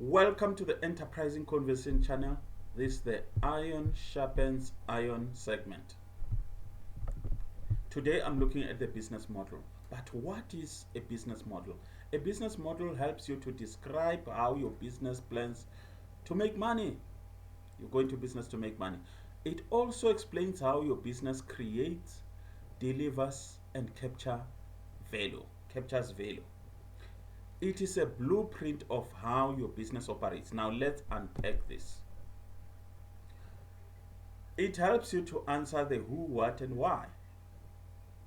Welcome to the Enterprising Conversation channel. This is the Iron Sharpens Iron segment. Today I'm looking at the business model. But what is a business model? A business model helps you to describe how your business plans to make money. You go into business to make money. It also explains how your business creates, delivers, and captures value. It is a blueprint of how your business operates. Now let's unpack this. It helps you to answer the who, what, and why.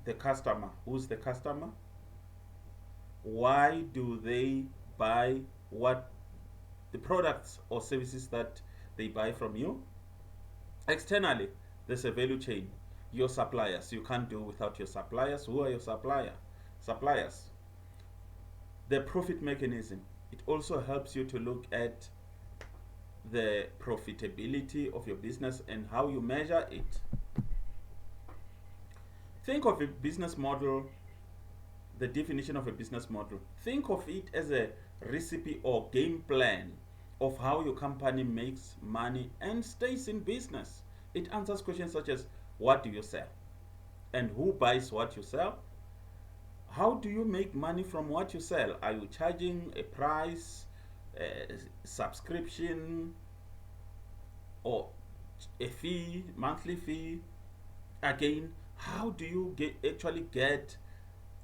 The customer. Who's the customer? Why do they buy what the products or services that they buy from you? Externally, there's a value chain. Your suppliers. You can't do without your suppliers. Who are your suppliers? The profit mechanism. It also helps you to look at the profitability of your business and how you measure it. Think of a business model, the definition of a business model. Think of it as a recipe or game plan of how your company makes money and stays in business. It answers questions such as what do you sell? And who buys what you sell? How do you make money from what you sell? Are you charging a price, a subscription, or a fee, monthly fee? Again, how do you actually get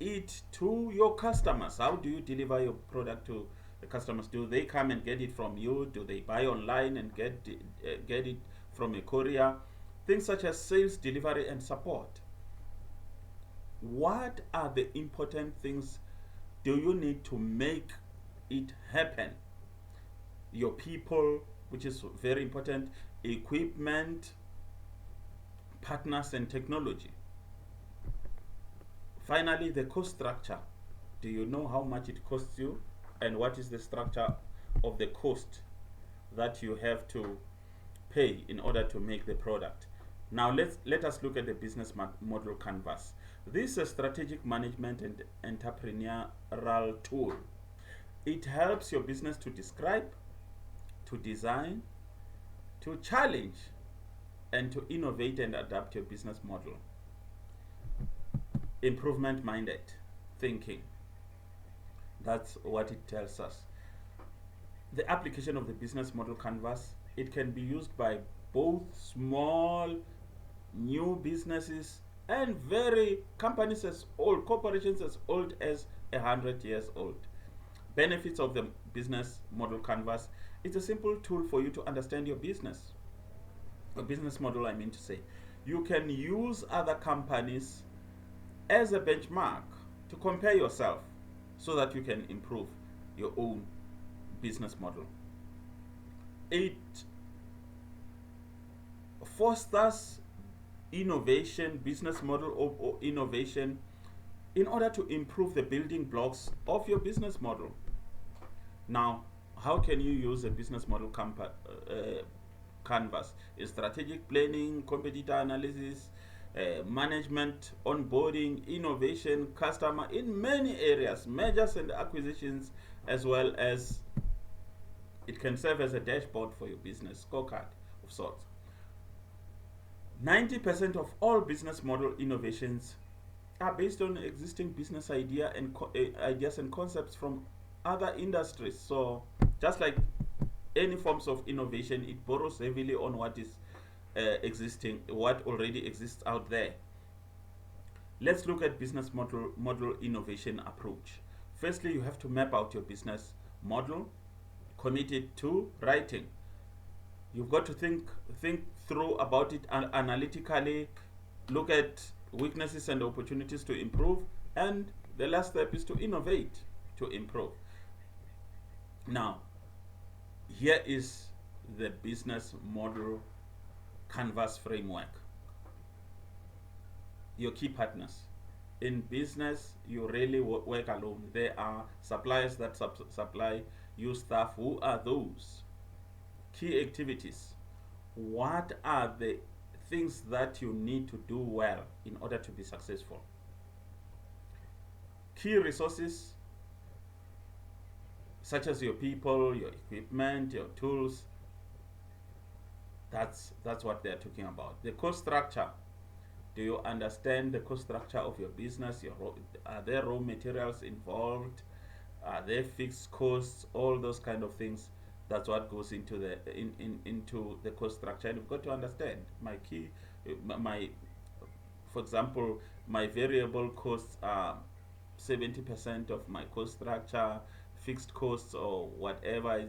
it to your customers? How do you deliver your product to the customers? Do they come and get it from you? Do they buy online and get it from a courier? Things such as sales, delivery, and support. What are the important things do you need to make it happen? Your people, which is very important, equipment, partners, and technology. Finally, the cost structure. Do you know how much it costs you? And what is the structure of the cost that you have to pay in order to make the product? Now let us look at the business model canvas. This is a strategic management and entrepreneurial tool. It helps your business to describe, to design, to challenge, and to innovate and adapt your business model. Improvement minded thinking. That's what it tells us. The application of the business model canvas, it can be used by both small new businesses and very companies as old, corporations as old as 100 years old. Benefits of the business model canvas. It's a simple tool for you to understand your business. A business model, I mean to say. You can use other companies as a benchmark to compare yourself so that you can improve your own business model. It fosters innovation, business model or innovation in order to improve the building blocks of your business model. Now, how can you use a business model canvas? Strategic planning, competitor analysis, management, onboarding, innovation, customer, in many areas, mergers and acquisitions, as well as it can serve as a dashboard for your business, scorecard of sorts. 90% of all business model innovations are based on existing business ideas and concepts from other industries. So just like any forms of innovation, it borrows heavily on what is existing, what already exists out there. Let's look at business model innovation approach. Firstly, you have to map out your business model, commit it to writing. You've got to think through about it analytically, look at weaknesses and opportunities to improve, and the last step is to innovate to improve. Now, here is the business model canvas framework. Your key partners. In business, you really work alone. There are suppliers that supply you stuff. Who are those? Key activities. What are the things that you need to do well in order to be successful? Key resources. such as your people, your equipment, your tools. That's what they're talking about. The cost structure. Do you understand the cost structure of your business? Are there raw materials involved? Are there fixed costs? All those kind of things. That's what goes into the into the cost structure. And you've got to understand my for example, my variable costs are 70% of my cost structure. Fixed costs or whatever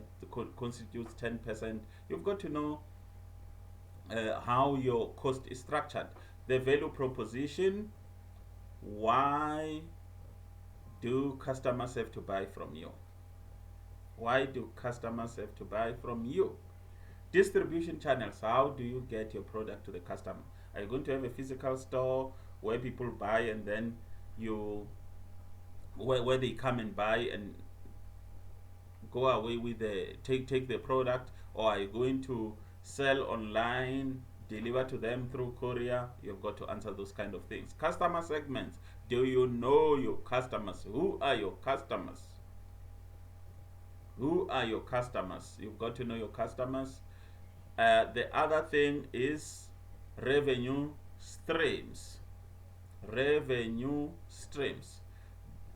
constitutes 10%. You've got to know how your cost is structured. The value proposition. Why do customers have to buy from you? Why do customers have to buy from you? Distribution channels. How do you get your product to the customer? Are you going to have a physical store where people buy and then you where they come and buy and go away with the take the product, or are you going to sell online, deliver to them through courier? You've got to answer those kind of things. Customer segments. Do you know your customers? Who are your customers? Who are your customers? You've got to know your customers. The other thing is revenue streams. Revenue streams.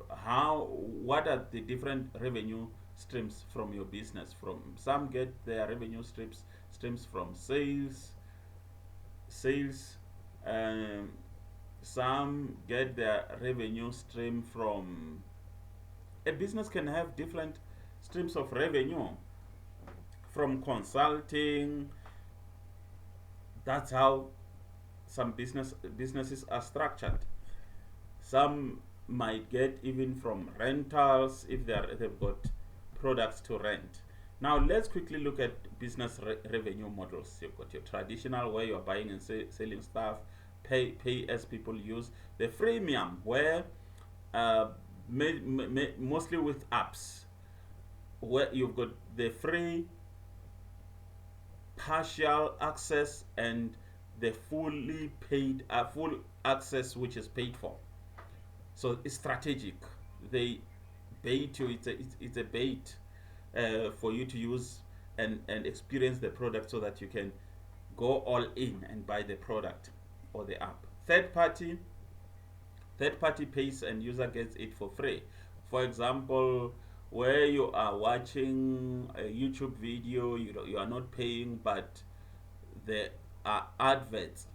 What are the different revenue streams from your business? Some get their revenue streams from sales. Some get their revenue stream from, a business can have different streams of revenue from consulting. That's how some businesses are structured. Some might get even from rentals if they've got products to rent. Now let's quickly look at business revenue models. You've got your traditional, where you're buying and selling stuff, pay as people use. The freemium, where mostly with apps, where you've got the free, partial access, and the fully paid full access, which is paid for. So it's strategic. They bait you. It's a bait for you to use and experience the product, so that you can go all in and buy the product or the app. Third party pays and user gets it for free. For example, where you are watching a YouTube video, you are not paying, but there are adverts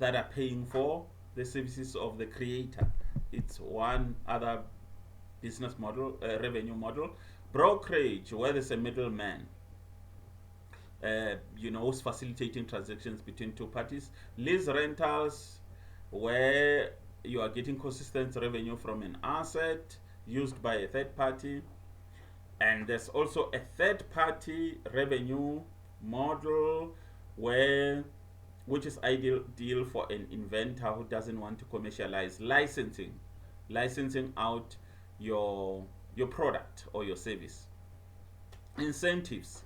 that are paying for the services of the creator. It's one other business model, revenue model. Brokerage, where there's a middleman, who's facilitating transactions between two parties. Lease rentals, where you are getting consistent revenue from an asset used by a third party. And there's also a third party revenue model, which is ideal for an inventor who doesn't want to commercialize. Licensing out your product or your service. Incentives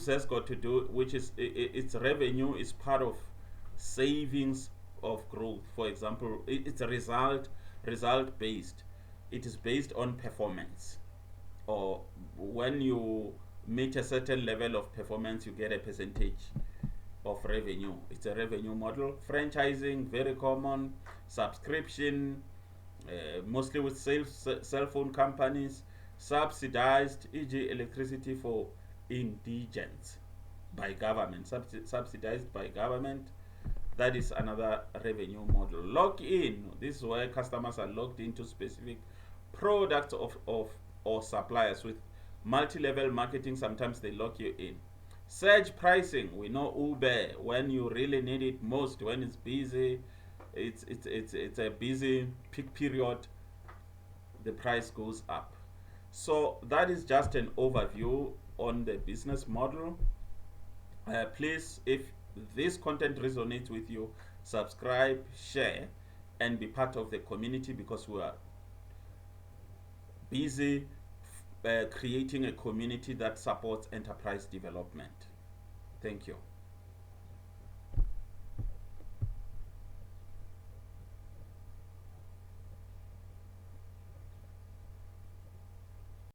has got to do, which is its revenue is part of savings of growth. For example, it's a result based. It is based on performance, or when you meet a certain level of performance, you get a percentage of revenue. It's a revenue model. Franchising, very common. Subscription, mostly with cell phone companies. Subsidized, e.g. electricity for indigents by government, subsidized by government. That is another revenue model. Lock-in, this is where customers are locked into specific products or suppliers. With multi-level marketing, sometimes they lock you in. Surge pricing, we know Uber, when you really need it most, when it's busy, it's a busy peak period, the price goes up. So that is just an overview on the business model. Please, if this content resonates with you, subscribe, share, and be part of the community, because we are busy creating a community that supports enterprise development. Thank you.